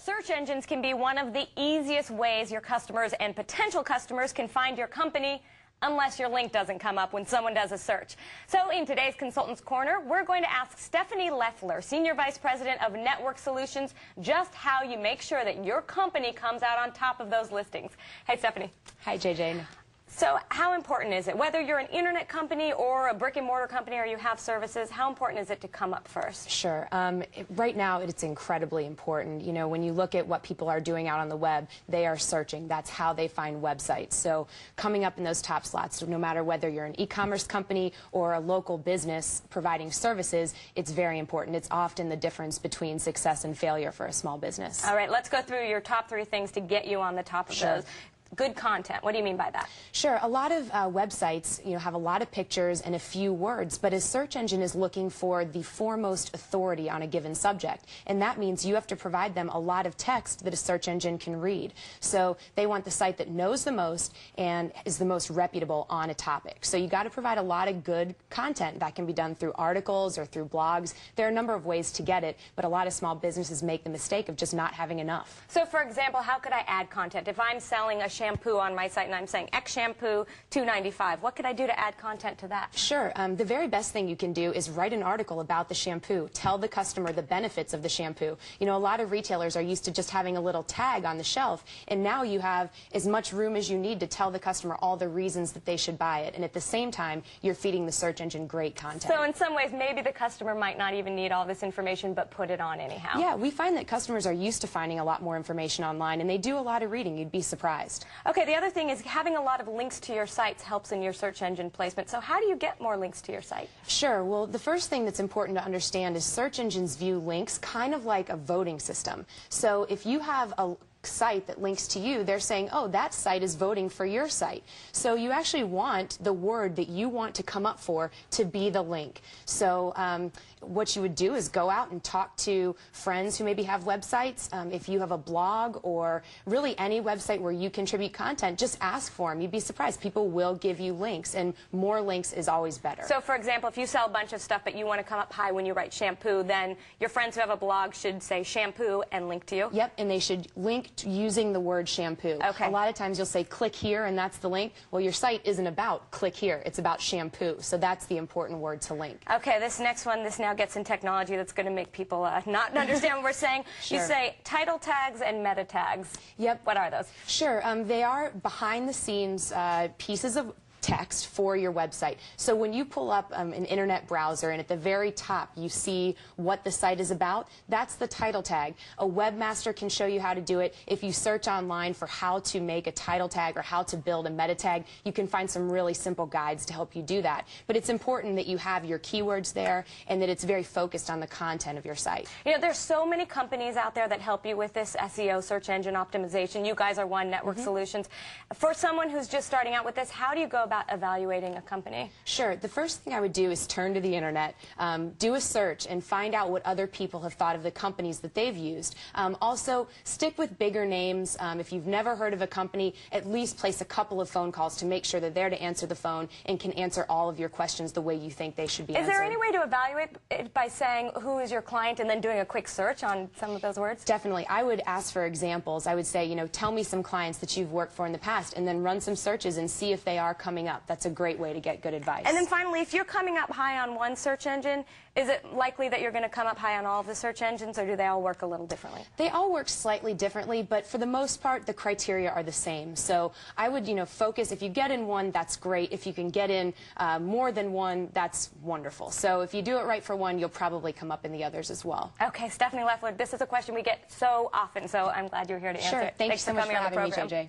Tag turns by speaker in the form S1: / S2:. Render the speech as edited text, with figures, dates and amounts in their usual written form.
S1: Search engines can be one of the easiest ways your customers and potential customers can find your company, unless your link doesn't come up when someone does a search. So in today's Consultants Corner, we're going to ask Stephanie Leffler, Senior Vice President of Network Solutions, just how you make sure that your company comes out on top of those listings. Hey, Stephanie.
S2: Hi, JJ.
S1: So how important is it, whether you're an internet company or a brick-and-mortar company or you have services, how important is it to come up first?
S2: Sure. Right now, it's incredibly important. You know, when you look at what people are doing out on the web, they are searching. That's how they find websites. So coming up in those top slots, no matter whether you're an e-commerce company or a local business providing services, it's very important. It's often the difference between success and failure for a small business.
S1: All right, let's go through your top 3 things to get you on the top of those. Good content. What do you mean by that?
S2: Sure. A lot of websites, have a lot of pictures and a few words, but a search engine is looking for the foremost authority on a given subject, and that means you have to provide them a lot of text that a search engine can read. So they want the site that knows the most and is the most reputable on a topic. So you got to provide a lot of good content. That can be done through articles or through blogs. There are a number of ways to get it, but a lot of small businesses make the mistake of just not having enough.
S1: So, for example, how could I add content? If I'm selling a shampoo on my site and I'm saying X shampoo $2.95, what could I do to add content to that?
S2: Sure. The very best thing you can do is write an article about the shampoo. Tell the customer the benefits of the shampoo. A lot of retailers are used to just having a little tag on the shelf, and now you have as much room as you need to tell the customer all the reasons that they should buy it, and at the same time you're feeding the search engine great content.
S1: So in some ways maybe the customer might not even need all this information but put it on anyhow.
S2: Yeah, we find that customers are used to finding a lot more information online, and they do a lot of reading. You'd be surprised.
S1: Okay, the other thing is having a lot of links to your sites helps in your search engine placement. So how do you get more links to your site?
S2: Sure. Well, the first thing that's important to understand is search engines view links kind of like a voting system. So if you have a site that links to you, they're saying, oh, that site is voting for your site. So you actually want the word that you want to come up for to be the link. So what you would do is go out and talk to friends who maybe have websites. If you have a blog or really any website where you contribute content, just ask for them. You'd be surprised. People will give you links, and more links is always better.
S1: So, for example, if you sell a bunch of stuff but you want to come up high when you write shampoo, then your friends who have a blog should say shampoo and link to you?
S2: Yep, and they should link using the word shampoo.
S1: Okay.
S2: A lot of times you'll say click here and that's the link. Well, your site isn't about click here. It's about shampoo. So that's the important word to link.
S1: Okay, this next one, this now gets in technology that's going to make people not understand what we're saying.
S2: Sure.
S1: You say title tags and meta tags.
S2: Yep.
S1: What are those?
S2: Sure. They are behind the scenes pieces of text for your website. So when you pull up an internet browser and at the very top you see what the site is about, that's the title tag. A webmaster can show you how to do it. If you search online for how to make a title tag or how to build a meta tag, you can find some really simple guides to help you do that. But it's important that you have your keywords there and that it's very focused on the content of your site.
S1: There's so many companies out there that help you with this SEO, search engine optimization. You guys are one, Network Solutions. For someone who's just starting out with this, how do you go about evaluating a company?
S2: Sure. The first thing I would do is turn to the internet, do a search, and find out what other people have thought of the companies that they've used. Also, stick with bigger names. If you've never heard of a company, at least place a couple of phone calls to make sure they're there to answer the phone and can answer all of your questions the way you think they should be answered.
S1: Is there any way to evaluate it by saying who is your client and then doing a quick search on some of those words?
S2: Definitely. I would ask for examples. I would say, tell me some clients that you've worked for in the past, and then run some searches and see if they are coming up. That's a great way to get good advice.
S1: And then finally, if you're coming up high on one search engine, is it likely that you're going to come up high on all of the search engines, or do they all work a little differently?
S2: They all work slightly differently, but for the most part, the criteria are the same. So I would, focus. If you get in one, that's great. If you can get in more than one, that's wonderful. So if you do it right for one, you'll probably come up in the others as well.
S1: Okay, Stephanie Leffler, this is a question we get so often, so I'm glad you're here to answer it.
S2: Thanks so much for having me, JJ.